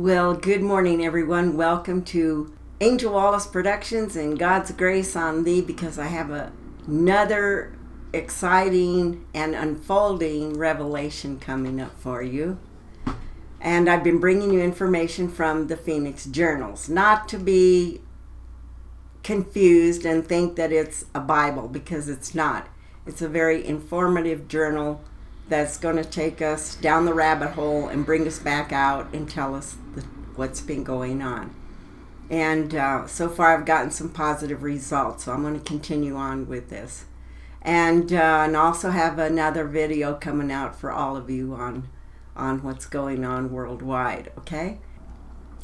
Well, good morning, everyone. Welcome to Angel Wallace Productions and God's Grace on Thee, because I have another exciting and unfolding revelation coming up for you. And I've been bringing you information from the Phoenix Journals, not to be confused and think that it's a Bible, because it's not. It's a very informative journal that's going to take us down the rabbit hole and bring us back out and tell us what's been going on. And so far I've gotten some positive results, so I'm going to continue on with this. And also have another video coming out for all of you on what's going on worldwide, okay?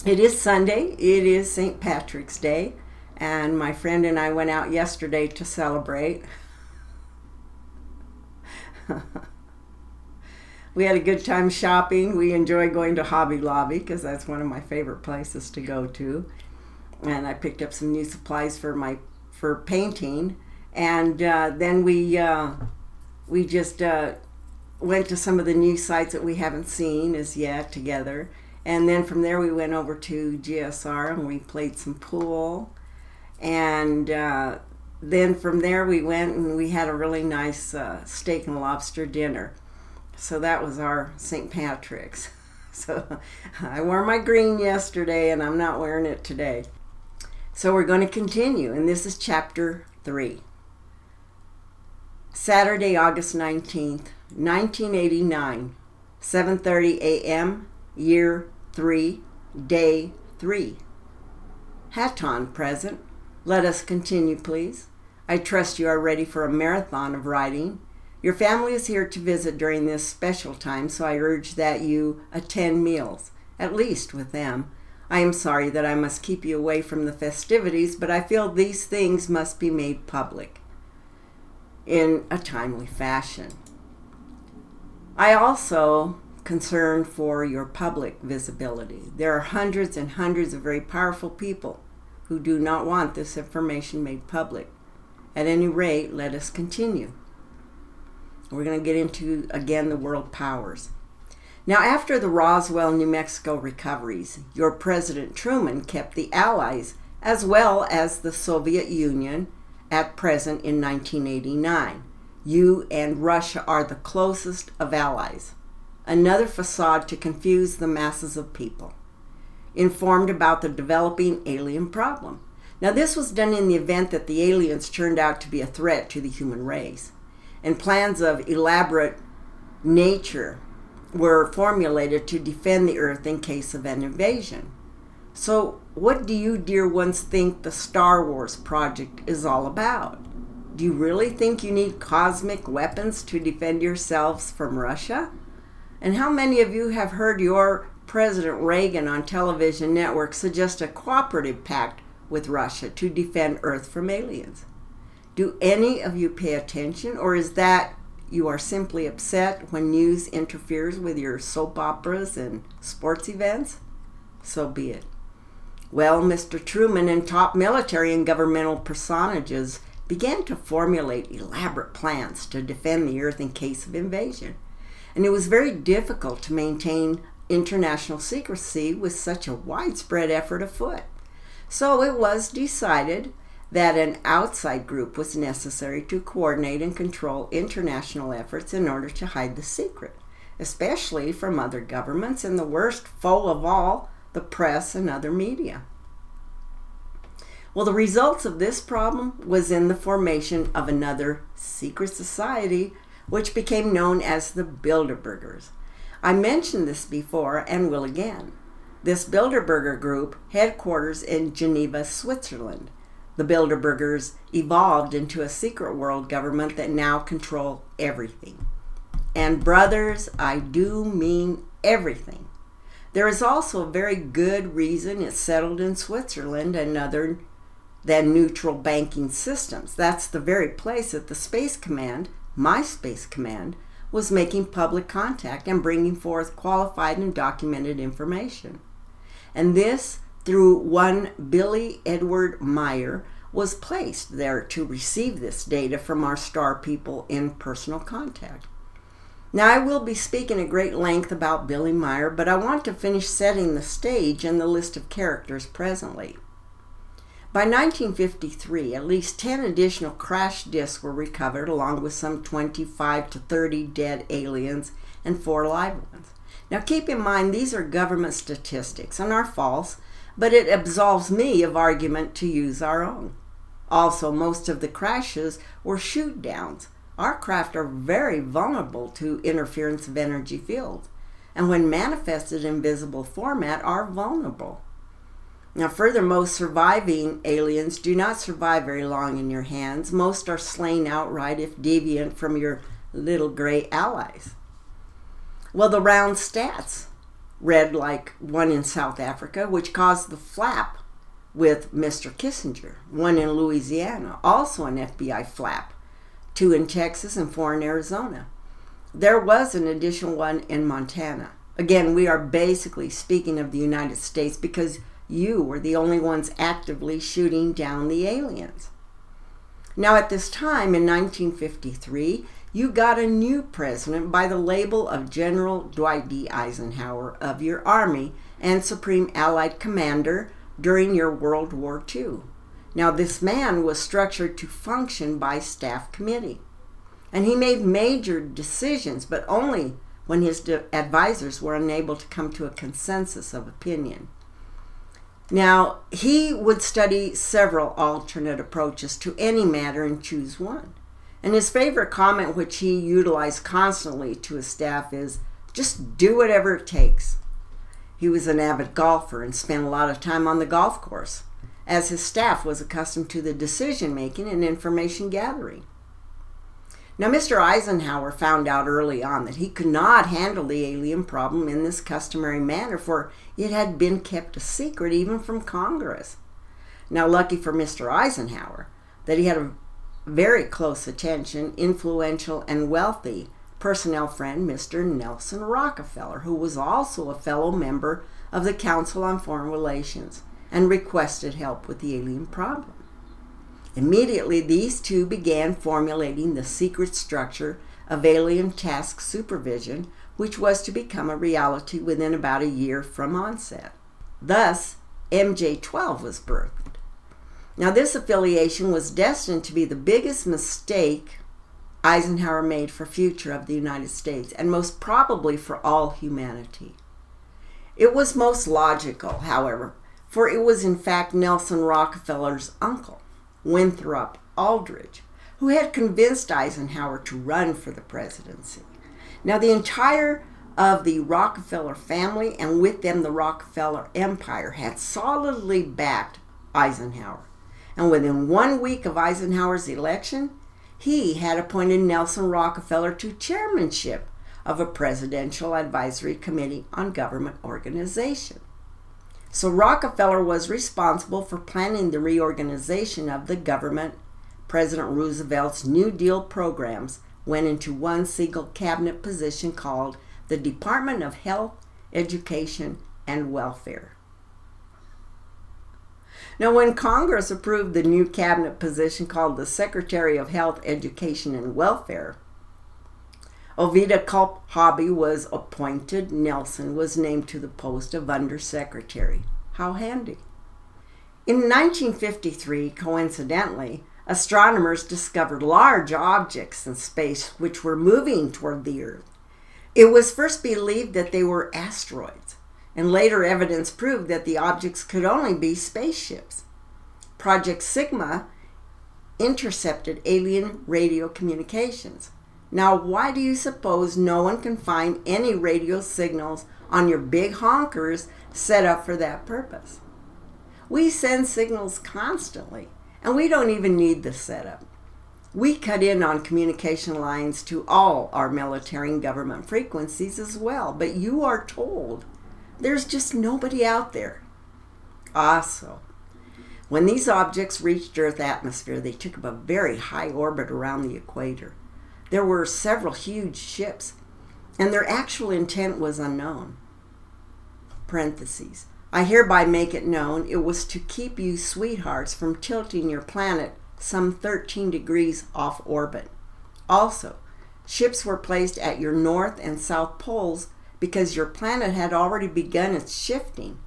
It is Sunday. It is St. Patrick's Day, and my friend and I went out yesterday to celebrate. We had a good time shopping. We enjoy going to Hobby Lobby because that's one of my favorite places to go to. And I picked up some new supplies for painting. And then we just went to some of the new sites that we haven't seen as yet together. And then from there we went over to GSR and we played some pool. And then from there we went and we had a really nice steak and lobster dinner. So that was our St. Patrick's. So I wore my green yesterday and I'm not wearing it today. So we're going to continue, and this is chapter 3. Saturday, August 19th, 1989, 7:30 a.m., year 3, day 3. Hatton present. Let us continue, please. I trust you are ready for a marathon of writing. Your family is here to visit during this special time, so I urge that you attend meals, at least with them. I am sorry that I must keep you away from the festivities, but I feel these things must be made public in a timely fashion. I also concern for your public visibility. There are hundreds and hundreds of very powerful people who do not want this information made public. At any rate, let us continue. We're going to get into, again, the world powers. Now, after the Roswell, New Mexico recoveries, your President Truman kept the Allies as well as the Soviet Union at present in 1989. You and Russia are the closest of allies. Another facade to confuse the masses of people. Informed about the developing alien problem. Now, this was done in the event that the aliens turned out to be a threat to the human race. And plans of elaborate nature were formulated to defend the Earth in case of an invasion. So what do you, dear ones, think the Star Wars project is all about? Do you really think you need cosmic weapons to defend yourselves from Russia? And how many of you have heard your President Reagan on television networks suggest a cooperative pact with Russia to defend Earth from aliens? Do any of you pay attention, or is that you are simply upset when news interferes with your soap operas and sports events? So be it. Well, Mr. Truman and top military and governmental personages began to formulate elaborate plans to defend the Earth in case of invasion. And it was very difficult to maintain international secrecy with such a widespread effort afoot. So it was decided that an outside group was necessary to coordinate and control international efforts in order to hide the secret, especially from other governments and the worst foe of all, the press and other media. Well, the results of this problem was in the formation of another secret society, which became known as the Bilderbergers. I mentioned this before and will again. This Bilderberger group, headquarters in Geneva, Switzerland. The Bilderbergers evolved into a secret world government that now control everything. And brothers, I do mean everything. There is also a very good reason it's settled in Switzerland and other than neutral banking systems. That's the very place that the Space Command, my Space Command, was making public contact and bringing forth qualified and documented information. And this, through one Billy Edward Meyer, was placed there to receive this data from our star people in personal contact. Now, I will be speaking at great length about Billy Meier, but I want to finish setting the stage and the list of characters presently. By 1953, at least 10 additional crash disks were recovered, along with some 25 to 30 dead aliens and 4 live ones. Now, keep in mind, these are government statistics and are false, but it absolves me of argument to use our own. Also, most of the crashes were shoot-downs. Our craft are very vulnerable to interference of energy fields, and when manifested in visible format, are vulnerable. Now, further, most surviving aliens do not survive very long in your hands. Most are slain outright if deviant from your little gray allies. Well, the round stats read like one in South Africa, which caused the flap with Mr. Kissinger, one in Louisiana, also an FBI flap, 2 in Texas and 4 in Arizona. There was an additional one in Montana. Again, we are basically speaking of the United States because you were the only ones actively shooting down the aliens. Now, at this time in 1953, you got a new president by the label of General Dwight D. Eisenhower of your Army and Supreme Allied Commander during your World War II. Now, this man was structured to function by staff committee, and he made major decisions, but only when his advisors were unable to come to a consensus of opinion. Now, he would study several alternate approaches to any matter and choose one. And his favorite comment, which he utilized constantly to his staff, is, just do whatever it takes. He was an avid golfer and spent a lot of time on the golf course, as his staff was accustomed to the decision-making and information gathering. Now, Mr. Eisenhower found out early on that he could not handle the alien problem in this customary manner, for it had been kept a secret even from Congress. Now, lucky for Mr. Eisenhower that he had a very close attention, influential, and wealthy personnel friend, Mr. Nelson Rockefeller, who was also a fellow member of the Council on Foreign Relations and requested help with the alien problem. Immediately, these two began formulating the secret structure of Alien Task Supervision, which was to become a reality within about a year from onset. Thus, MJ-12 was birthed. Now, this affiliation was destined to be the biggest mistake Eisenhower made for the future of the United States, and most probably for all humanity. It was most logical, however, for it was in fact Nelson Rockefeller's uncle, Winthrop Aldrich, who had convinced Eisenhower to run for the presidency. Now, the entire of the Rockefeller family, and with them the Rockefeller Empire, had solidly backed Eisenhower. And within 1 week of Eisenhower's election, he had appointed Nelson Rockefeller to chairmanship of a Presidential Advisory Committee on Government Organization. So Rockefeller was responsible for planning the reorganization of the government. President Roosevelt's New Deal programs went into one single cabinet position called the Department of Health, Education, and Welfare. Now, when Congress approved the new cabinet position called the Secretary of Health, Education, and Welfare, Ovida Culp Hobby was appointed. Nelson was named to the post of Undersecretary. How handy. In 1953, coincidentally, astronomers discovered large objects in space which were moving toward the Earth. It was first believed that they were asteroids, and later evidence proved that the objects could only be spaceships. Project Sigma intercepted alien radio communications. Now, why do you suppose no one can find any radio signals on your big honkers set up for that purpose? We send signals constantly, and we don't even need the setup. We cut in on communication lines to all our military and government frequencies as well, but you are told there's just nobody out there. Also, when these objects reached Earth atmosphere, they took up a very high orbit around the equator. There were several huge ships, and their actual intent was unknown. Parentheses. I hereby make it known it was to keep you sweethearts from tilting your planet some 13 degrees off orbit. Also, Ships were placed at your north and south poles because your planet had already begun its shifting.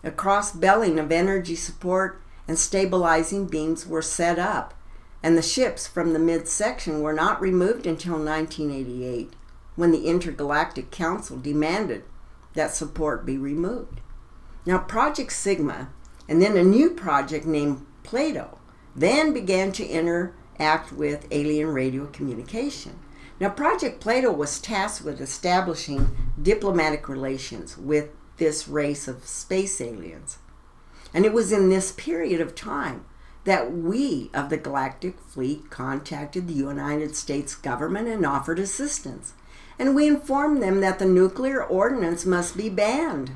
A cross-belling of energy support and stabilizing beams were set up, and the ships from the midsection were not removed until 1988, when the Intergalactic Council demanded that support be removed. Now, Project Sigma, and then a new project named Plato, then began to interact with alien radio communication. Now, Project Plato was tasked with establishing diplomatic relations with this race of space aliens. And it was in this period of time that we of the Galactic Fleet contacted the United States government and offered assistance. And we informed them that the nuclear ordinance must be banned.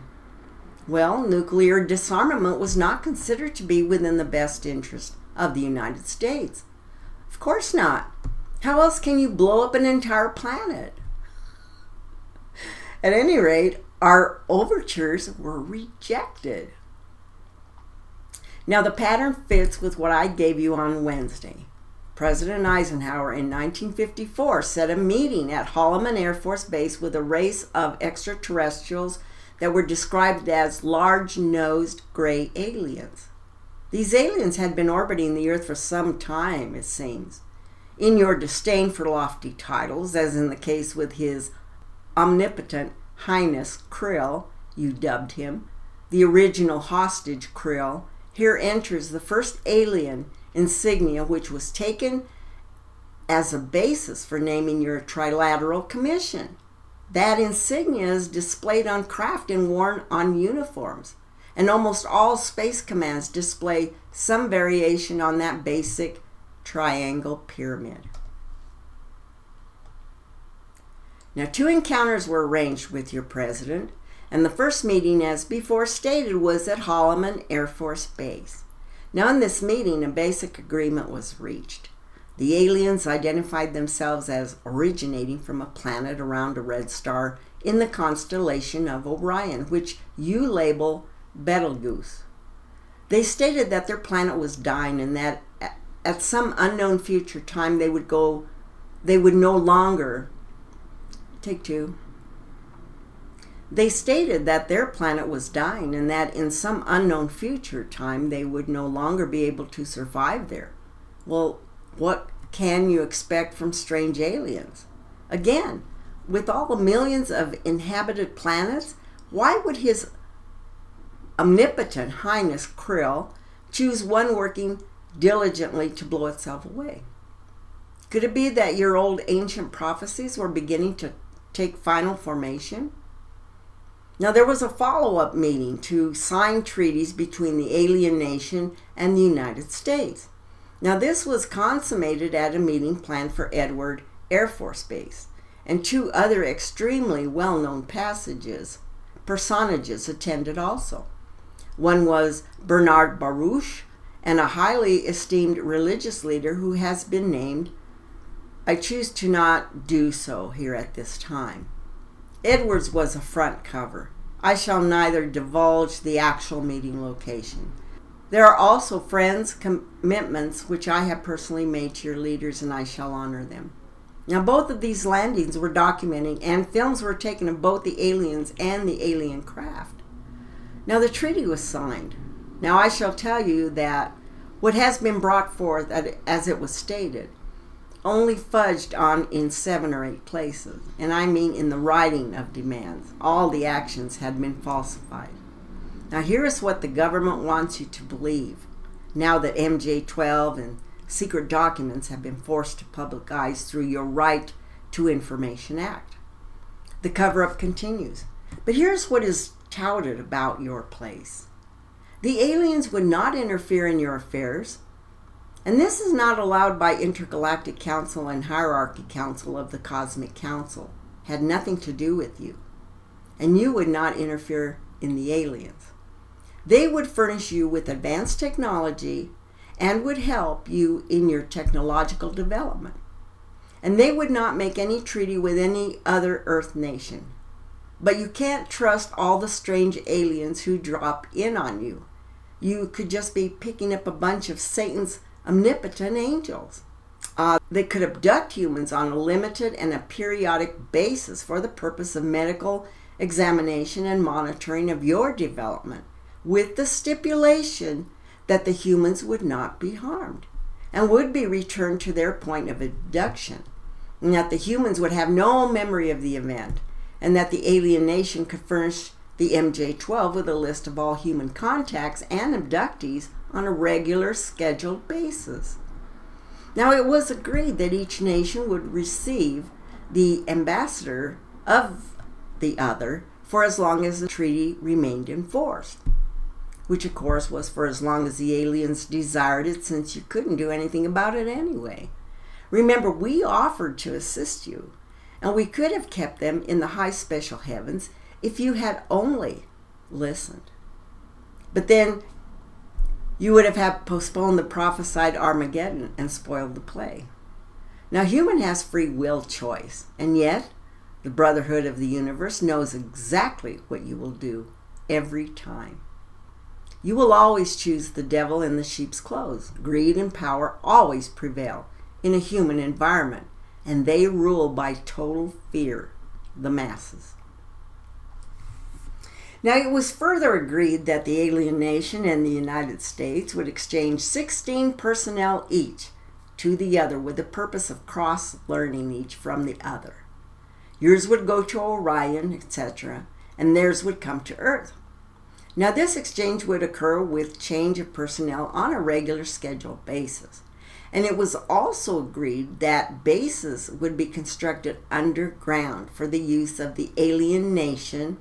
Well, nuclear disarmament was not considered to be within the best interest of the United States. Of course not. How else can you blow up an entire planet? At any rate, our overtures were rejected. Now, the pattern fits with what I gave you on Wednesday. President Eisenhower in 1954 set a meeting at Holloman Air Force Base with a race of extraterrestrials that were described as large-nosed gray aliens. These aliens had been orbiting the Earth for some time, it seems. In your disdain for lofty titles, as in the case with His Omnipotent Highness Krill, you dubbed him, the original hostage Krill, here enters the first alien insignia which was taken as a basis for naming your Trilateral Commission. That insignia is displayed on craft and worn on uniforms, and almost all space commands display some variation on that basic triangle pyramid. Now, 2 encounters were arranged with your president, and the first meeting, as before stated, was at Holloman Air Force Base. Now, in this meeting, a basic agreement was reached. The aliens identified themselves as originating from a planet around a red star in the constellation of Orion, which you label Betelgeuse. They stated that their planet was dying and that at some unknown future time they would no longer. Take 2. They stated that their planet was dying and that in some unknown future time they would no longer be able to survive there. Well, what can you expect from strange aliens? Again, with all the millions of inhabited planets, why would His Omnipotent Highness Krill choose one working diligently to blow itself away? Could it be that your old ancient prophecies were beginning to take final formation? Now, there was a follow-up meeting to sign treaties between the alien nation and the United States. Now, this was consummated at a meeting planned for Edward Air Force Base, and 2 other extremely well-known personages attended also. One was Bernard Baruch, and a highly esteemed religious leader who has been named. I choose to not do so here at this time. Edwards was a front cover. I shall neither divulge the actual meeting location. There are also friends' commitments which I have personally made to your leaders, and I shall honor them. Now, both of these landings were documented, and films were taken of both the aliens and the alien craft. Now, the treaty was signed. Now, I shall tell you that what has been brought forth, as it was stated, only fudged on in 7 or 8 places, and I mean in the writing of demands. All the actions had been falsified. Now, here is what the government wants you to believe, now that MJ-12 and secret documents have been forced to public eyes through your Right to Information Act. The cover-up continues. But here's what is touted about your place. The aliens would not interfere in your affairs, and this is not allowed by Intergalactic Council and Hierarchy Council of the Cosmic Council. Had nothing to do with you. And you would not interfere in the aliens. They would furnish you with advanced technology and would help you in your technological development. And they would not make any treaty with any other Earth nation. But you can't trust all the strange aliens who drop in on you. You could just be picking up a bunch of Satan's omnipotent angels. They could abduct humans on a limited and a periodic basis for the purpose of medical examination and monitoring of your development, with the stipulation that the humans would not be harmed and would be returned to their point of abduction, and that the humans would have no memory of the event, and that the alien nation could furnish the MJ-12 with a list of all human contacts and abductees on a regular scheduled basis. Now, it was agreed that each nation would receive the ambassador of the other for as long as the treaty remained in force, which of course was for as long as the aliens desired it, since you couldn't do anything about it anyway. Remember, we offered to assist you, and we could have kept them in the high special heavens if you had only listened. But then you would have had postponed the prophesied Armageddon and spoiled the play. Now, human has free will choice, and yet the Brotherhood of the Universe knows exactly what you will do every time. You will always choose the devil in the sheep's clothes. Greed and power always prevail in a human environment, and they rule by total fear the masses. Now, it was further agreed that the alien nation and the United States would exchange 16 personnel each to the other with the purpose of cross-learning each from the other. Yours would go to Orion, etc., and theirs would come to Earth. Now, this exchange would occur with change of personnel on a regular scheduled basis. And it was also agreed that bases would be constructed underground for the use of the alien nation,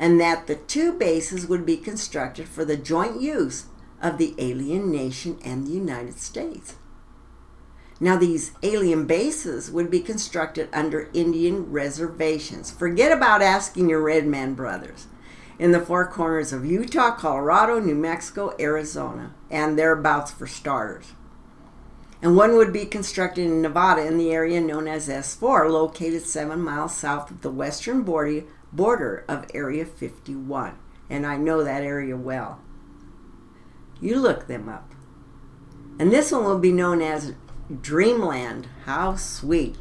and that the two bases would be constructed for the joint use of the alien nation and the United States. Now, these alien bases would be constructed under Indian reservations. Forget about asking your Red Man brothers. In the four corners of Utah, Colorado, New Mexico, Arizona, and thereabouts for starters. And one would be constructed in Nevada in the area known as S4, located 7 miles south of the western border of Area 51. And I know that area well. You look them up. And this one will be known as Dreamland. How sweet.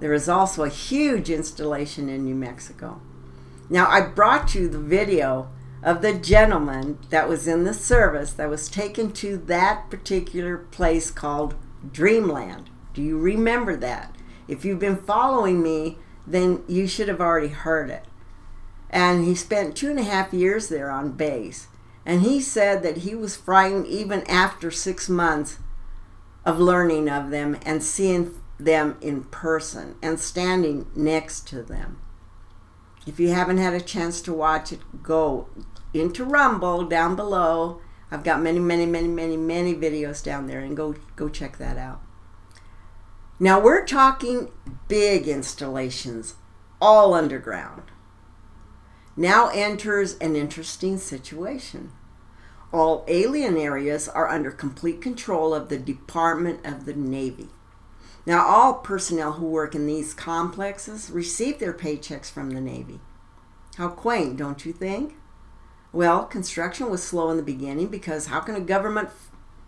There is also a huge installation in New Mexico. Now, I brought you the video of the gentleman that was in the service that was taken to that particular place called Dreamland. Do you remember that? If you've been following me, then you should have already heard it. And he spent 2.5 years there on base. And he said that he was frightened even after 6 months of learning of them and seeing them in person and standing next to them. If you haven't had a chance to watch it, go into Rumble down below. I've got many videos down there, and go check that out. Now, we're talking big installations, all underground. Now enters an interesting situation. All alien areas are under complete control of the Department of the Navy. Now, all personnel who work in these complexes receive their paychecks from the Navy. How quaint, don't you think? Well, construction was slow in the beginning because how can a government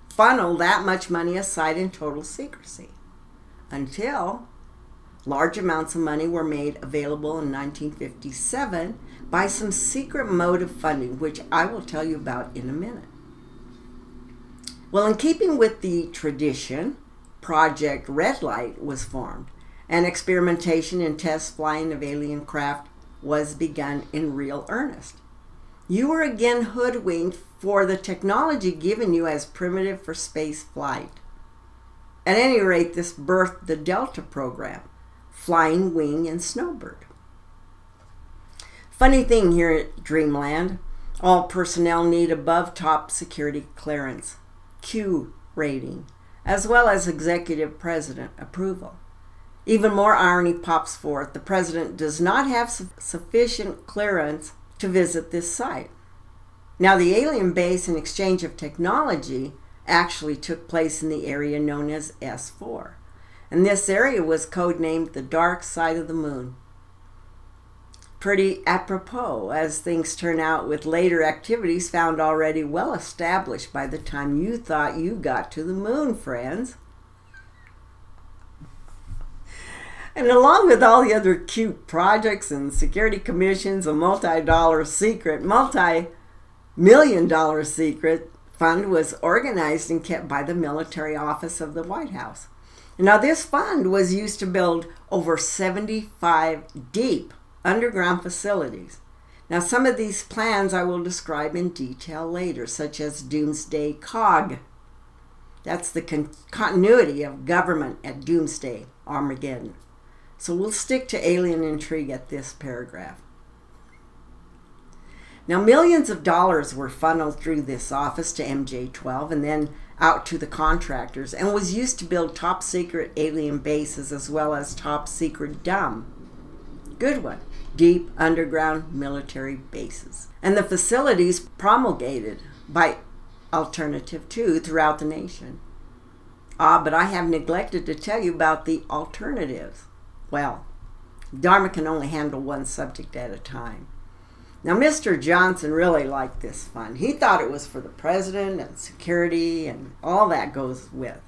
funnel that much money aside in total secrecy? Until large amounts of money were made available in 1957 by some secret mode of funding, which I will tell you about in a minute. Well, in keeping with the tradition, Project Red Light was formed, and experimentation and test flying of alien craft was begun in real earnest. You were again hoodwinked for the technology given you as primitive for space flight. At any rate, this birthed the Delta program, Flying Wing and Snowbird. Funny thing here at Dreamland, all personnel need above top security clearance, Q rating, as well as executive president approval. Even more irony pops forth. The president does not have sufficient clearance to visit this site. Now, the alien base and exchange of technology actually took place in the area known as S4. And this area was codenamed the Dark Side of the Moon. Pretty apropos, as things turn out with later activities found already well established by the time you thought you got to the moon, friends. And along with all the other cute projects and security commissions, a multi-million-dollar secret fund was organized and kept by the military office of the White House. Now, this fund was used to build over 75 deep underground facilities. Now, some of these plans I will describe in detail later, such as Doomsday COG. That's the continuity of government at Doomsday, Armageddon. So we'll stick to alien intrigue at this paragraph. Now, millions of dollars were funneled through this office to MJ-12 and then out to the contractors, and was used to build top secret alien bases as well as top secret deep underground military bases. And the facilities promulgated by Alternative 2 throughout the nation. But I have neglected to tell you about the alternatives. Well, Dharma can only handle one subject at a time. Now, Mr. Johnson really liked this fund. He thought it was for the president and security and all that goes with.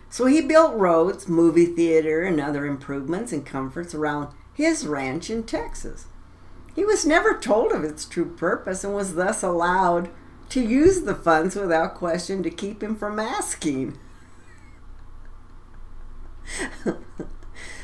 So he built roads, movie theater, and other improvements and comforts around his ranch in Texas. He was never told of its true purpose and was thus allowed to use the funds without question to keep him from asking.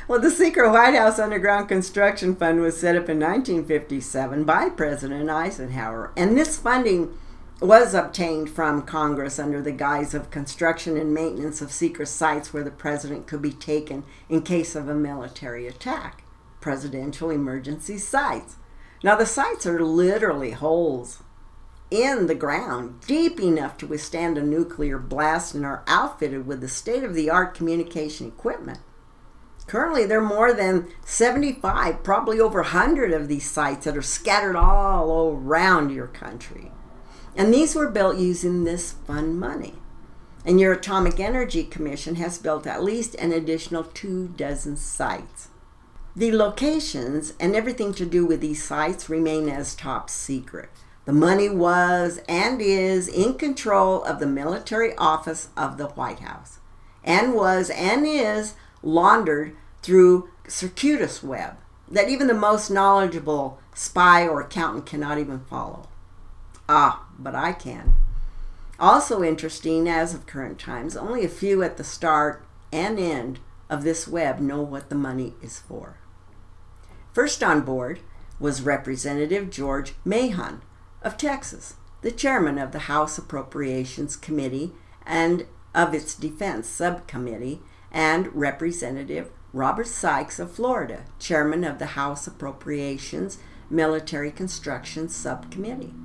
Well, the secret White House Underground Construction Fund was set up in 1957 by President Eisenhower, and this funding was obtained from Congress under the guise of construction and maintenance of secret sites where the president could be taken in case of a military attack, presidential emergency sites. Now, the sites are literally holes in the ground deep enough to withstand a nuclear blast and are outfitted with the state-of-the-art communication equipment. Currently, there are more than 75, probably over 100 of these sites that are scattered all around your country. And these were built using this fund money. And your Atomic Energy Commission has built at least an additional 24 sites. The locations and everything to do with these sites remain as top secret. The money was and is in control of the military office of the White House, and was and is laundered through circuitous web that even the most knowledgeable spy or accountant cannot even follow. But I can. Also interesting, as of current times, only a few at the start and end of this web know what the money is for. First on board was Representative George Mahon of Texas, the chairman of the House Appropriations Committee and of its Defense Subcommittee, and Representative Robert Sykes of Florida, chairman of the House Appropriations Military Construction Subcommittee.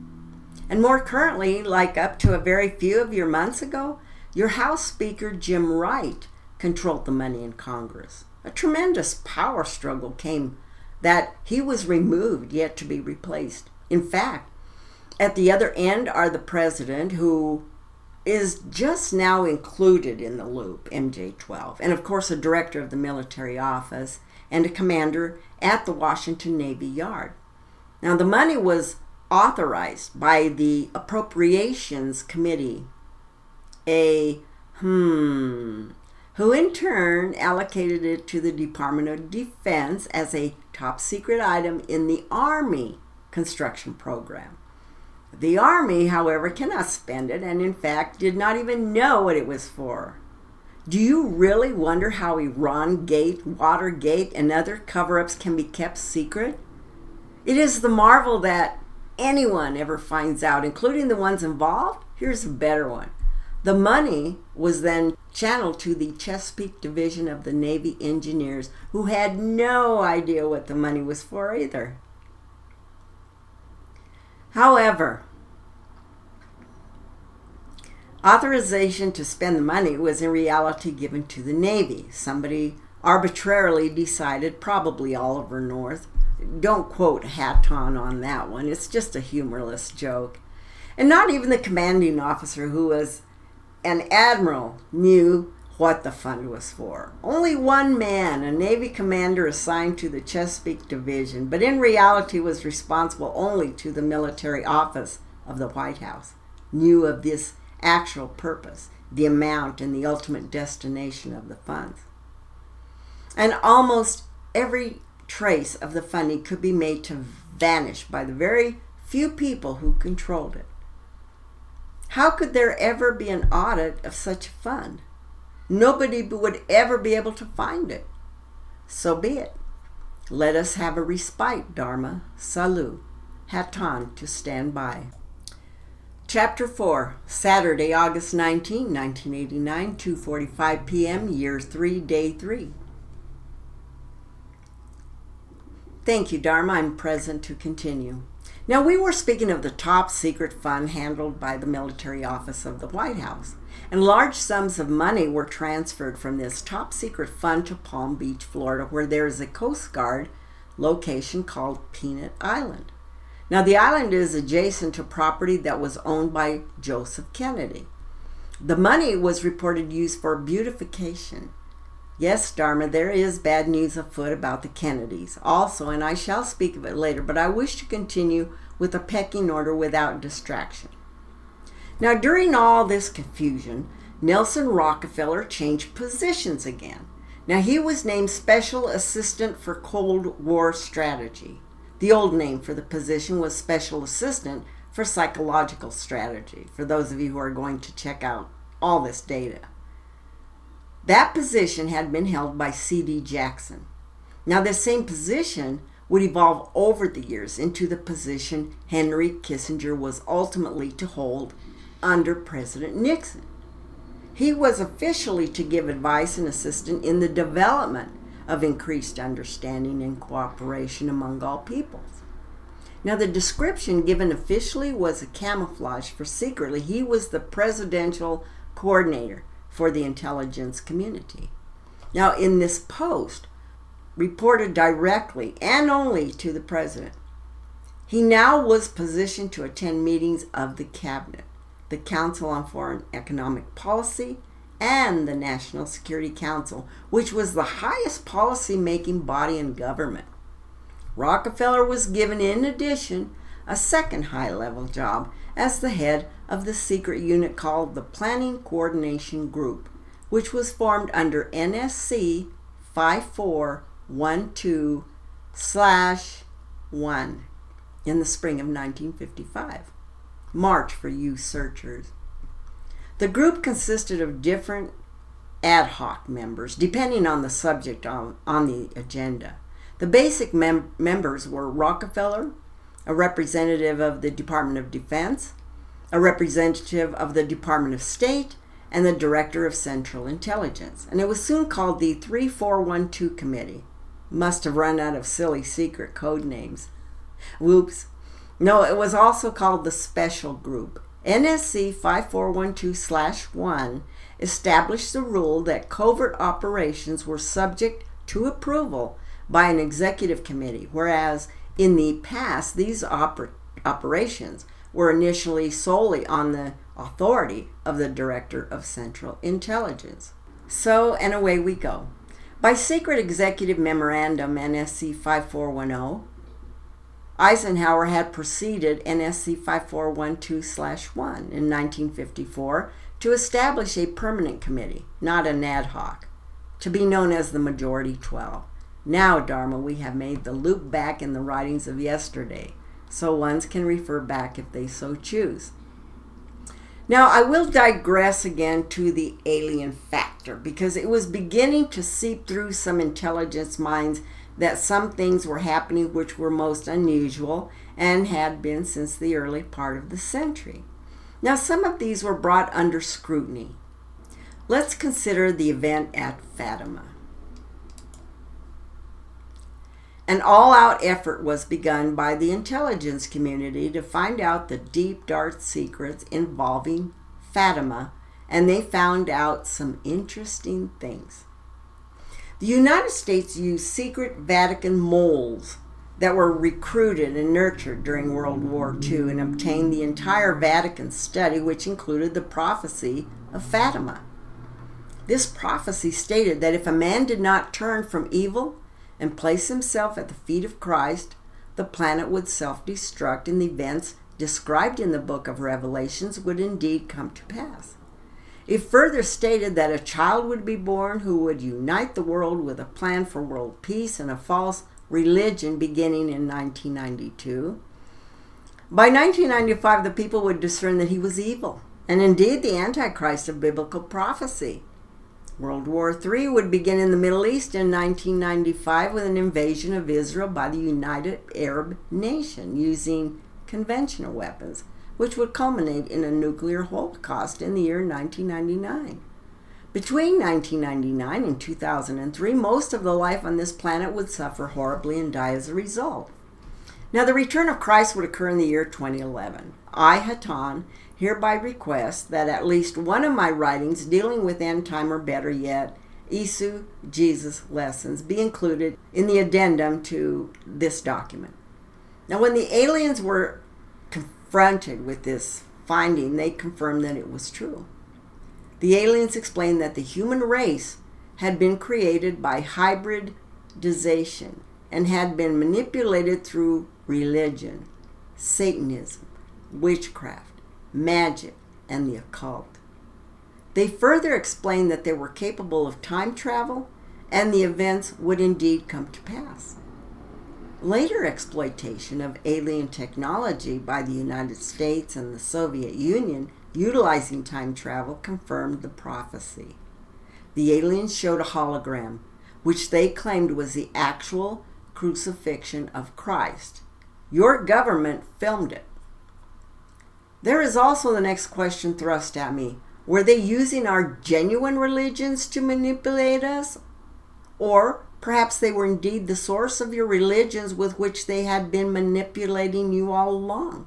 And more currently, like up to a very few of your months ago, your House Speaker Jim Wright controlled the money in Congress. A tremendous power struggle came that he was removed yet to be replaced. In fact, at the other end are the president, who is just now included in the loop, MJ-12, and of course a director of the military office and a commander at the Washington Navy Yard. Now, the money was authorized by the Appropriations Committee, who in turn allocated it to the Department of Defense as a top secret item in the Army construction program. The Army, however, cannot spend it, and in fact did not even know what it was for. Do you really wonder how Iran-gate, Watergate, and other cover-ups can be kept secret? It is the marvel that anyone ever finds out, including the ones involved. Here's a better one. The money was then channeled to the Chesapeake Division of the Navy Engineers, who had no idea what the money was for either. However, authorization to spend the money was in reality given to the Navy. Somebody arbitrarily decided, probably Oliver North. Don't quote Hatton on that one. It's just a humorless joke. And not even the commanding officer, who was an admiral, knew what the fund was for. Only one man, a Navy commander assigned to the Chesapeake Division, but in reality was responsible only to the military office of the White House, knew of this actual purpose, the amount, and the ultimate destination of the funds. And almost every trace of the funding could be made to vanish by the very few people who controlled it. How could there ever be an audit of such a fund? Nobody would ever be able to find it. So be it. Let us have a respite, Dharma. Salut. Hatan to stand by. Chapter 4, Saturday, August 19, 1989, 2:45 p.m., Year 3, Day 3. Thank you, Dharma. I'm present to continue. Now, we were speaking of the top secret fund handled by the military office of the White House, and large sums of money were transferred from this top secret fund to Palm Beach, Florida, where there is a Coast Guard location called Peanut Island. Now, the island is adjacent to property that was owned by Joseph Kennedy. The money was reported used for beautification. Yes, Dharma, there is bad news afoot about the Kennedys also, and I shall speak of it later, but I wish to continue with the pecking order without distraction. Now, during all this confusion, Nelson Rockefeller changed positions again. Now, he was named Special Assistant for Cold War Strategy. The old name for the position was Special Assistant for Psychological Strategy, for those of you who are going to check out all this data. That position had been held by C.D. Jackson. Now, this same position would evolve over the years into the position Henry Kissinger was ultimately to hold under President Nixon. He was officially to give advice and assistance in the development of increased understanding and cooperation among all peoples. Now, the description given officially was a camouflage for secretly he was the presidential coordinator for the intelligence community. Now, in this post, reported directly and only to the president, he now was positioned to attend meetings of the cabinet, the Council on Foreign Economic Policy, and the National Security Council, which was the highest policy-making body in government. Rockefeller was given, in addition, a second high-level job as the head of the secret unit called the Planning Coordination Group, which was formed under NSC 5412/1 in the spring of 1955. March for you searchers. The group consisted of different ad hoc members, depending on the subject on the agenda. The basic members were Rockefeller, a representative of the Department of Defense, a representative of the Department of State, and the Director of Central Intelligence. And it was soon called the 3412 Committee. Must have run out of silly secret code names. Whoops. No, it was also called the Special Group. NSC 5412/1 established the rule that covert operations were subject to approval by an executive committee, whereas in the past these operations were initially solely on the authority of the Director of Central Intelligence. So, and away we go. By secret executive memorandum NSC 5410, Eisenhower had preceded NSC 5412/1 in 1954 to establish a permanent committee, not an ad hoc, to be known as the Majority 12. Now, Dharma, we have made the loop back in the writings of yesterday, so ones can refer back if they so choose. Now, I will digress again to the alien factor, because it was beginning to seep through some intelligence minds that some things were happening which were most unusual and had been since the early part of the century. Now, some of these were brought under scrutiny. Let's consider the event at Fatima. An all-out effort was begun by the intelligence community to find out the deep, dark secrets involving Fatima, and they found out some interesting things. The United States used secret Vatican moles that were recruited and nurtured during World War II and obtained the entire Vatican study, which included the prophecy of Fatima. This prophecy stated that if a man did not turn from evil and place himself at the feet of Christ, the planet would self-destruct and the events described in the book of Revelations would indeed come to pass. It further stated that a child would be born who would unite the world with a plan for world peace and a false religion beginning in 1992. By 1995, the people would discern that he was evil, and indeed the Antichrist of biblical prophecy. World War III would begin in the Middle East in 1995 with an invasion of Israel by the United Arab Nation using conventional weapons, which would culminate in a nuclear holocaust in the year 1999. Between 1999 and 2003, most of the life on this planet would suffer horribly and die as a result. Now, the return of Christ would occur in the year 2011. I, Hatan, hereby request that at least one of my writings dealing with end time, or better yet, Isu Jesus lessons, be included in the addendum to this document. Now, when the aliens were confronted with this finding, they confirmed that it was true. The aliens explained that the human race had been created by hybridization and had been manipulated through religion, Satanism, witchcraft, magic, and the occult. They further explained that they were capable of time travel and the events would indeed come to pass. Later exploitation of alien technology by the United States and the Soviet Union utilizing time travel confirmed the prophecy. The aliens showed a hologram, which they claimed was the actual crucifixion of Christ. Your government filmed it. There is also the next question thrust at me. Were they using our genuine religions to manipulate us? Or perhaps they were indeed the source of your religions with which they had been manipulating you all along?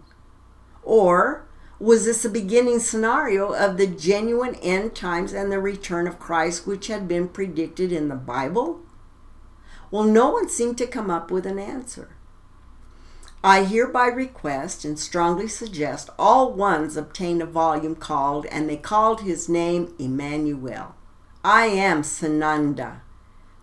Or was this a beginning scenario of the genuine end times and the return of Christ which had been predicted in the Bible? Well, no one seemed to come up with an answer. I hereby request and strongly suggest all ones obtain a volume called, and they called his name Emmanuel. I am Sananda,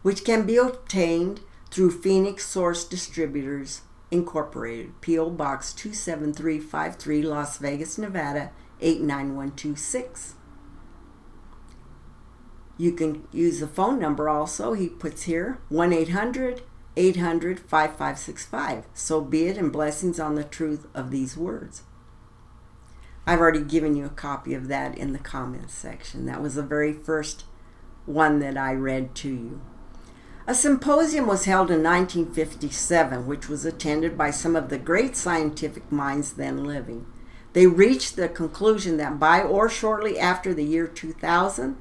which can be obtained through Phoenix Source Distributors Incorporated, P.O. Box 27353, Las Vegas, Nevada 89126. You can use the phone number also, he puts here, 1-800-800-5565. So be it, and blessings on the truth of these words. I've already given you a copy of that in the comments section. That was the very first one that I read to you. A symposium was held in 1957, which was attended by some of the great scientific minds then living. They reached the conclusion that by or shortly after the year 2000,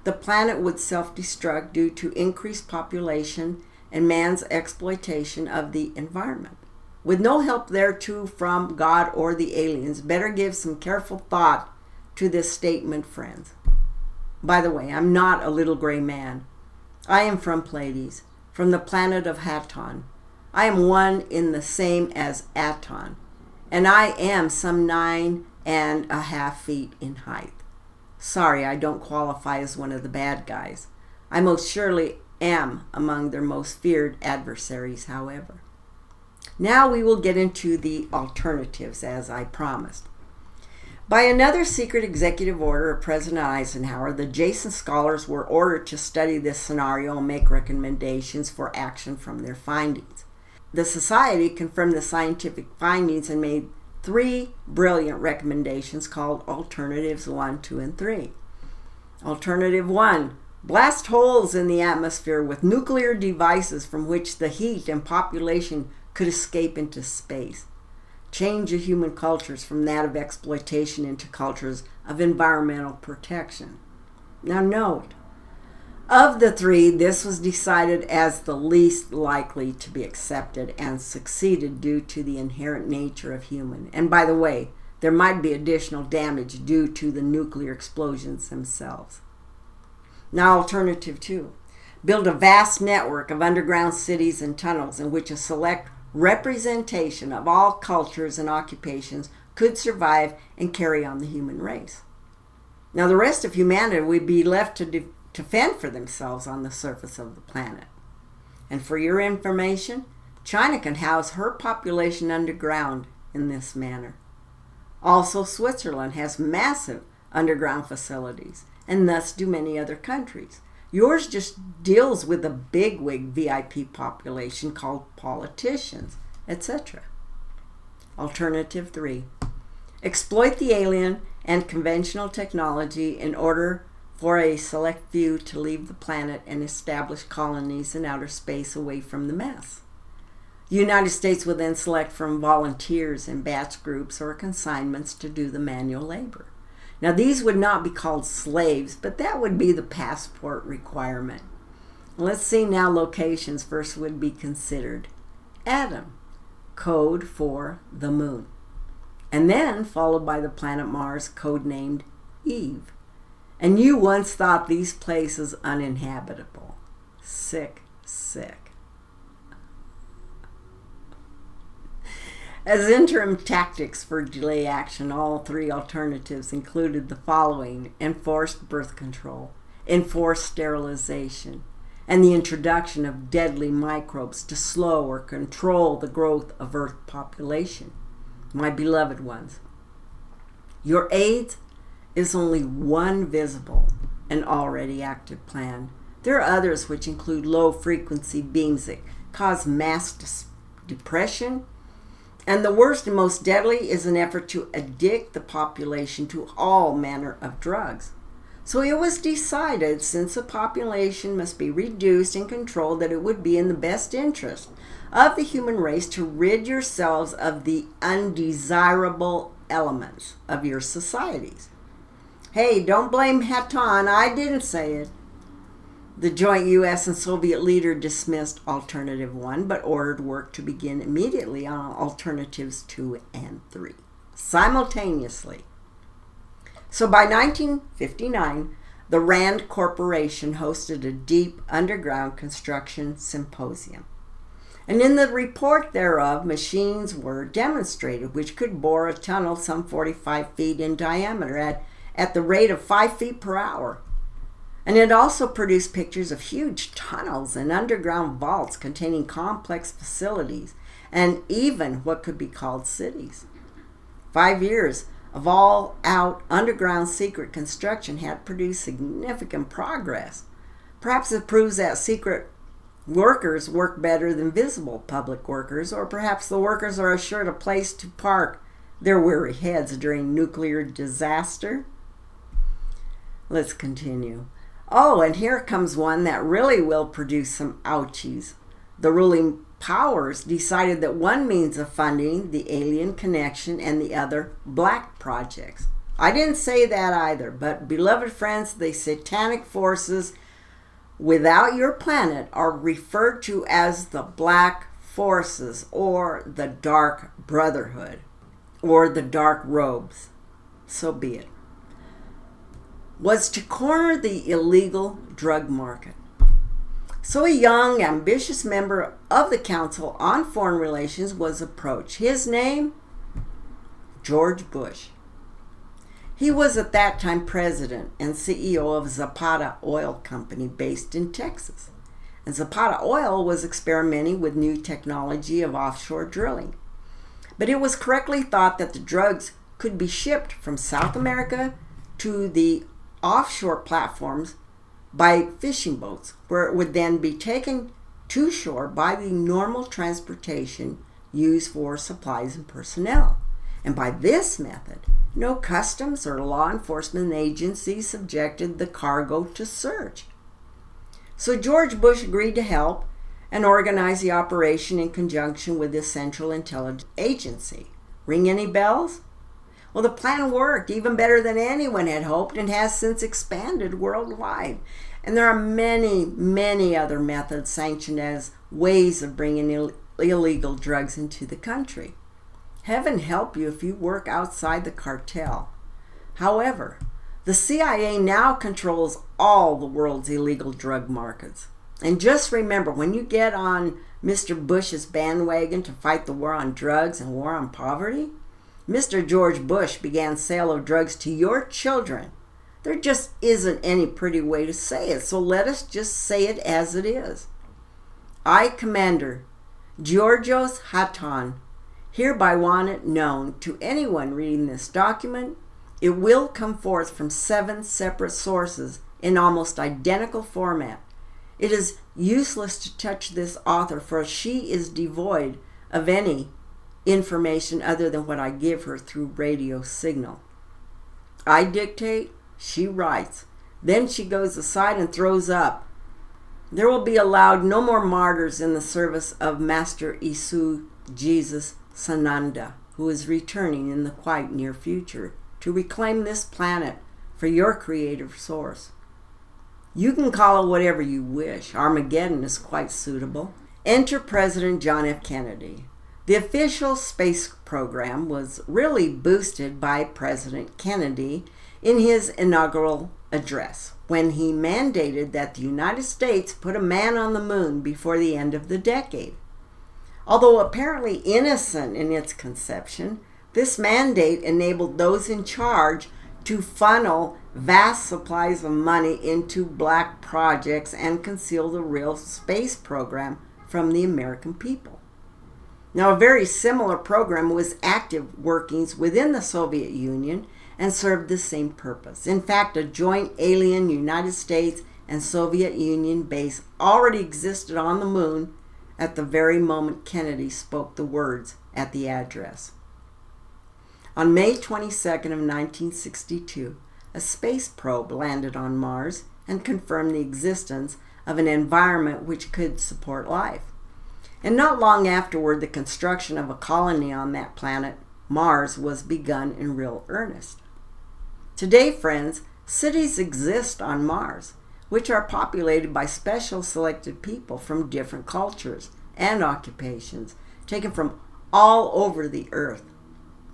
the planet would self-destruct due to increased population and man's exploitation of the environment. With no help thereto from God or the aliens, better give some careful thought to this statement, friends. By the way, I'm not a little gray man. I am from Pleiades, from the planet of Hatan. I am one in the same as Aton, and I am some 9.5 feet in height. Sorry, I don't qualify as one of the bad guys. I most surely am among their most feared adversaries, however. Now we will get into the alternatives, as I promised. By another secret executive order of President Eisenhower, the Jason scholars were ordered to study this scenario and make recommendations for action from their findings. The Society confirmed the scientific findings and made 3 brilliant recommendations called Alternatives 1, 2, and 3. Alternative 1, blast holes in the atmosphere with nuclear devices from which the heat and population could escape into space. Change of human cultures from that of exploitation into cultures of environmental protection. Now note, of the 3, this was decided as the least likely to be accepted and succeeded due to the inherent nature of human. And by the way, there might be additional damage due to the nuclear explosions themselves. Now alternative 2, build a vast network of underground cities and tunnels in which a select representation of all cultures and occupations could survive and carry on the human race. Now the rest of humanity would be left to fend for themselves on the surface of the planet. And for your information, China can house her population underground in this manner. Also, Switzerland has massive underground facilities, and thus do many other countries. Yours just deals with a bigwig VIP population called politicians, etc. Alternative 3. Exploit the alien and conventional technology in order for a select few to leave the planet and establish colonies in outer space away from the mess. The United States will then select from volunteers in batch groups or consignments to do the manual labor. Now, these would not be called slaves, but that would be the passport requirement. Let's see now locations first would be considered. Adam, code for the moon. And then followed by the planet Mars, codenamed Eve. And you once thought these places uninhabitable. Sick, sick. As interim tactics for delay action, all three alternatives included the following: enforced birth control, enforced sterilization, and the introduction of deadly microbes to slow or control the growth of Earth population. My beloved ones, your AIDS is only one visible and already active plan. There are others which include low-frequency beams that cause mass depression, and the worst and most deadly is an effort to addict the population to all manner of drugs. So it was decided, since the population must be reduced and controlled, that it would be in the best interest of the human race to rid yourselves of the undesirable elements of your societies. Hey, don't blame Haton, I didn't say it. The joint U.S. and Soviet leader dismissed Alternative 1, but ordered work to begin immediately on Alternatives 2 and 3, simultaneously. So by 1959, the RAND Corporation hosted a deep underground construction symposium. And in the report thereof, machines were demonstrated which could bore a tunnel some 45 feet in diameter at the rate of 5 feet per hour. And it also produced pictures of huge tunnels and underground vaults containing complex facilities and even what could be called cities. 5 years of all-out underground secret construction had produced significant progress. Perhaps it proves that secret workers work better than visible public workers, or perhaps the workers are assured a place to park their weary heads during nuclear disaster. Let's continue. Oh, and here comes one that really will produce some ouchies. The ruling powers decided that one means of funding the alien connection and the other black projects. I didn't say that either, but beloved friends, the satanic forces without your planet are referred to as the Black Forces, or the Dark Brotherhood, or the Dark Robes. So be it. Was to corner the illegal drug market. So a young, ambitious member of the Council on Foreign Relations was approached. His name? George Bush. He was at that time president and CEO of Zapata Oil Company based in Texas. And Zapata Oil was experimenting with new technology of offshore drilling. But it was correctly thought that the drugs could be shipped from South America to the offshore platforms by fishing boats, where it would then be taken to shore by the normal transportation used for supplies and personnel. And by this method, no customs or law enforcement agencies subjected the cargo to search. So George Bush agreed to help and organize the operation in conjunction with the Central Intelligence Agency. Ring any bells? Well, the plan worked even better than anyone had hoped and has since expanded worldwide. And there are many, many other methods sanctioned as ways of bringing illegal drugs into the country. Heaven help you if you work outside the cartel. However, the CIA now controls all the world's illegal drug markets. And just remember, when you get on Mr. Bush's bandwagon to fight the war on drugs and war on poverty, Mr. George Bush began sale of drugs to your children. There just isn't any pretty way to say it, so let us just say it as it is. I, Commander Georgios Haton, hereby want it known to anyone reading this document It will come forth from 7 separate sources in almost identical format. It is useless to touch this author, for she is devoid of any information other than what I give her through radio signal. I dictate, she writes. Then she goes aside and throws up. There will be allowed no more martyrs in the service of Master Isu Jesus Sananda, who is returning in the quite near future to reclaim this planet for your creative source. You can call it whatever you wish. Armageddon is quite suitable. Enter President John F. Kennedy. The official space program was really boosted by President Kennedy in his inaugural address, when he mandated that the United States put a man on the moon before the end of the decade. Although apparently innocent in its conception, this mandate enabled those in charge to funnel vast supplies of money into black projects and conceal the real space program from the American people. Now, a very similar program was active workings within the Soviet Union and served the same purpose. In fact, a joint alien United States and Soviet Union base already existed on the moon at the very moment Kennedy spoke the words at the address. On May 22nd of 1962, a space probe landed on Mars and confirmed the existence of an environment which could support life. And not long afterward, the construction of a colony on that planet, Mars, was begun in real earnest. Today, friends, cities exist on Mars, which are populated by special selected people from different cultures and occupations, taken from all over the earth.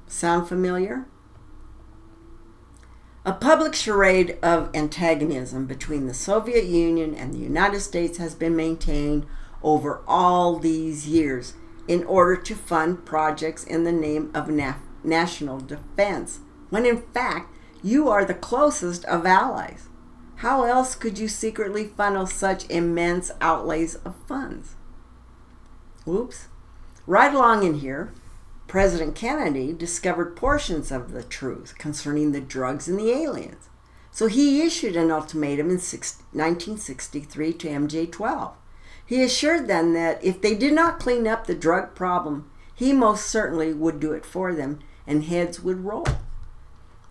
Sound familiar? A public charade of antagonism between the Soviet Union and the United States has been maintained over all these years in order to fund projects in the name of national defense, when in fact you are the closest of allies. How else could you secretly funnel such immense outlays of funds? Whoops. Right along in here, President Kennedy discovered portions of the truth concerning the drugs and the aliens. So he issued an ultimatum in 1963 to MJ-12. He assured them that if they did not clean up the drug problem, he most certainly would do it for them, and heads would roll.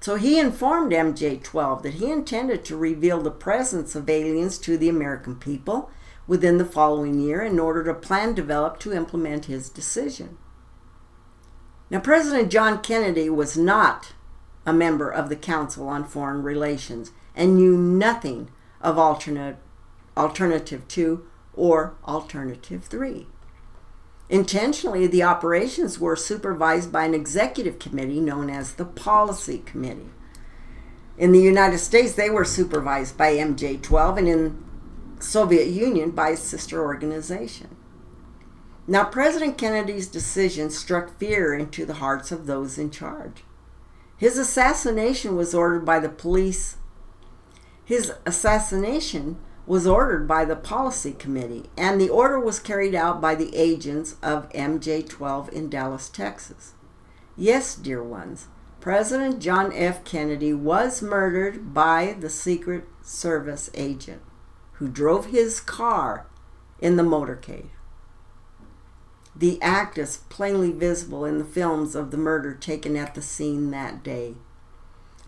So he informed MJ-12 that he intended to reveal the presence of aliens to the American people within the following year in order to plan develop to implement his decision. Now, President John Kennedy was not a member of the Council on Foreign Relations and knew nothing of Alternative 2 or Alternative 3. Intentionally, the operations were supervised by an executive committee known as the Policy Committee. In the United States, they were supervised by MJ-12, and in the Soviet Union by its sister organization. Now, President Kennedy's decision struck fear into the hearts of those in charge. His assassination was ordered by the police. His assassination was ordered by the Policy Committee, and the order was carried out by the agents of MJ-12 in Dallas, Texas. Yes, dear ones, President John F. Kennedy was murdered by the Secret Service agent who drove his car in the motorcade. The act is plainly visible in the films of the murder taken at the scene that day.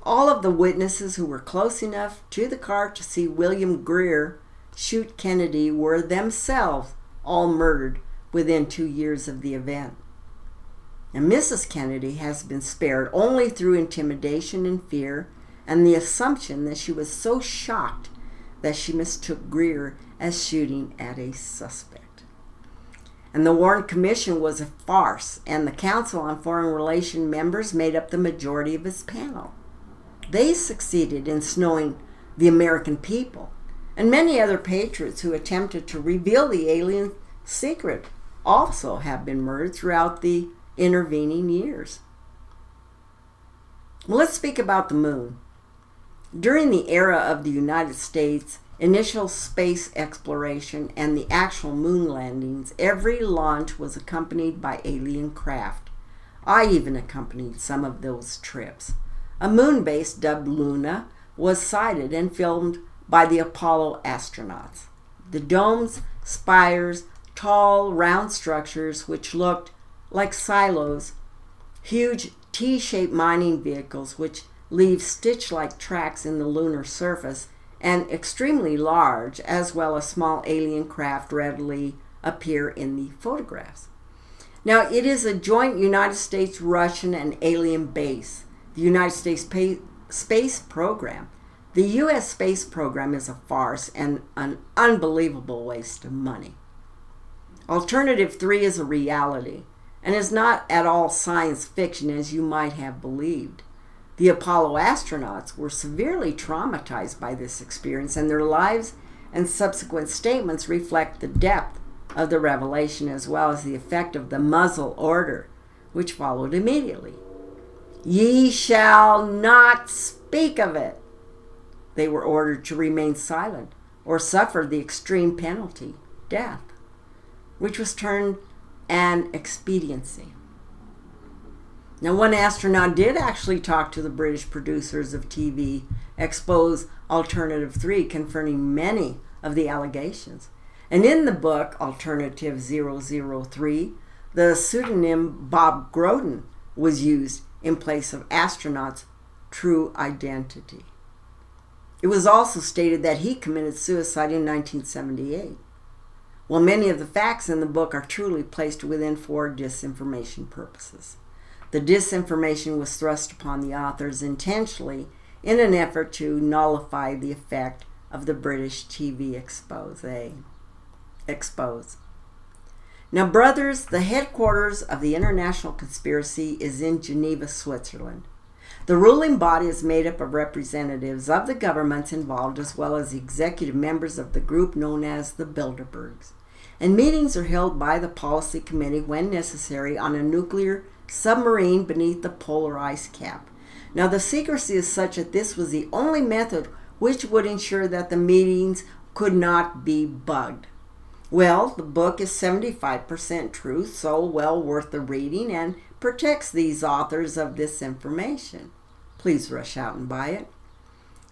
All of the witnesses who were close enough to the car to see William Greer shoot Kennedy were themselves all murdered within 2 years of the event. And Mrs. Kennedy has been spared only through intimidation and fear and the assumption that she was so shocked that she mistook Greer as shooting at a suspect. And the Warren Commission was a farce, and the Council on Foreign Relations members made up the majority of its panel. They succeeded in snowing the American people, and many other patriots who attempted to reveal the alien secret also have been murdered throughout the intervening years. Well, let's speak about the moon. During the era of the United States initial space exploration and the actual moon landings, every launch was accompanied by alien craft. I even accompanied some of those trips. A moon base dubbed Luna was sighted and filmed by the Apollo astronauts. The domes, spires, tall, round structures which looked like silos, huge T-shaped mining vehicles which leave stitch-like tracks in the lunar surface, and extremely large, as well as small alien craft readily appear in the photographs. Now, it is a joint United States, Russian, and alien base. The United States Space Program. The U.S. space program is a farce and an unbelievable waste of money. Alternative 3 is a reality and is not at all science fiction as you might have believed. The Apollo astronauts were severely traumatized by this experience, and their lives and subsequent statements reflect the depth of the revelation as well as the effect of the muzzle order, which followed immediately. Ye shall not speak of it. They were ordered to remain silent or suffer the extreme penalty, death, which was turned an expediency. Now, one astronaut did actually talk to the British producers of TV Expose Alternative 3, confirming many of the allegations. And in the book Alternative 003, the pseudonym Bob Groden was used in place of astronauts' true identity. It was also stated that he committed suicide in 1978. While many of the facts in the book are truly placed within for disinformation purposes. The disinformation was thrust upon the authors intentionally in an effort to nullify the effect of the British TV expose. Now, brothers, the headquarters of the international conspiracy is in Geneva, Switzerland. The ruling body is made up of representatives of the governments involved as well as the executive members of the group known as the Bilderbergs. And meetings are held by the policy committee when necessary on a nuclear submarine beneath the polar ice cap. Now, the secrecy is such that this was the only method which would ensure that the meetings could not be bugged. Well, the book is 75% truth, so well worth the reading, and protects these authors of this information. Please rush out and buy it.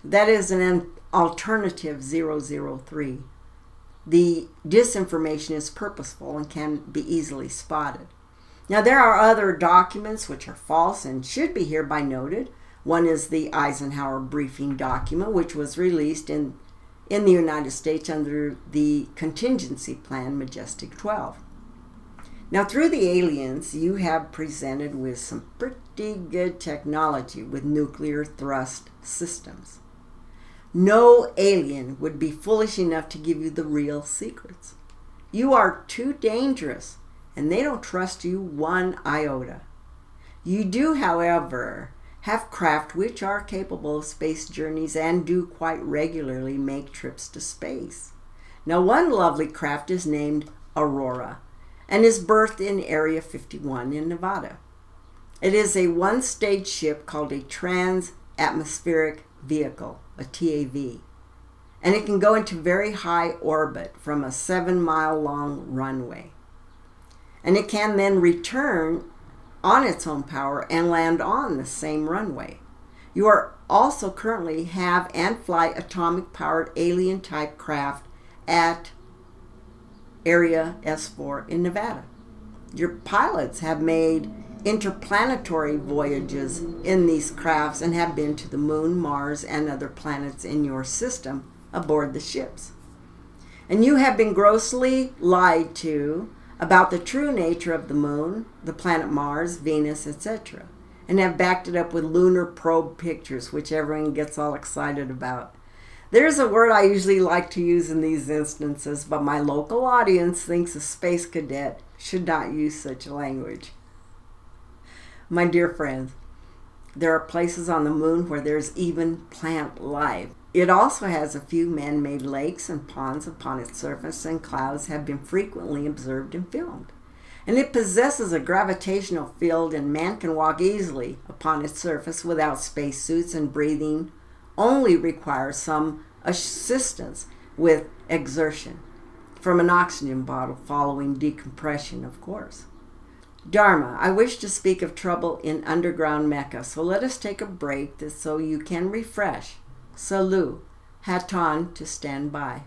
That is an Alternative 003. The disinformation is purposeful and can be easily spotted. Now, there are other documents which are false and should be hereby noted. One is the Eisenhower briefing document, which was released in the United States under the contingency plan Majestic 12. Now, through the aliens, you have presented with some pretty good technology with nuclear thrust systems. No alien would be foolish enough to give you the real secrets. You are too dangerous, and they don't trust you one iota. You do, however, have craft which are capable of space journeys and do quite regularly make trips to space. Now, one lovely craft is named Aurora and is berthed in Area 51 in Nevada. It is a one-stage ship called a Trans-Atmospheric Vehicle, a TAV, and it can go into very high orbit from a 7-mile-long runway. And it can then return on its own power and land on the same runway. You are also currently have and fly atomic-powered alien-type craft at Area S4 in Nevada. Your pilots have made interplanetary voyages in these crafts and have been to the moon, Mars, and other planets in your system aboard the ships. And you have been grossly lied to about the true nature of the moon, the planet Mars, Venus, etc., and have backed it up with lunar probe pictures, which everyone gets all excited about. There's a word I usually like to use in these instances, but my local audience thinks a space cadet should not use such language. My dear friends, there are places on the moon where there's even plant life. It also has a few man-made lakes and ponds upon its surface, and clouds have been frequently observed and filmed. And it possesses a gravitational field, and man can walk easily upon its surface without spacesuits, and breathing only requires some assistance with exertion from an oxygen bottle following decompression, of course. Dharma, I wish to speak of trouble in underground Mecca, so let us take a break so you can refresh. Salu, Hatan to stand by.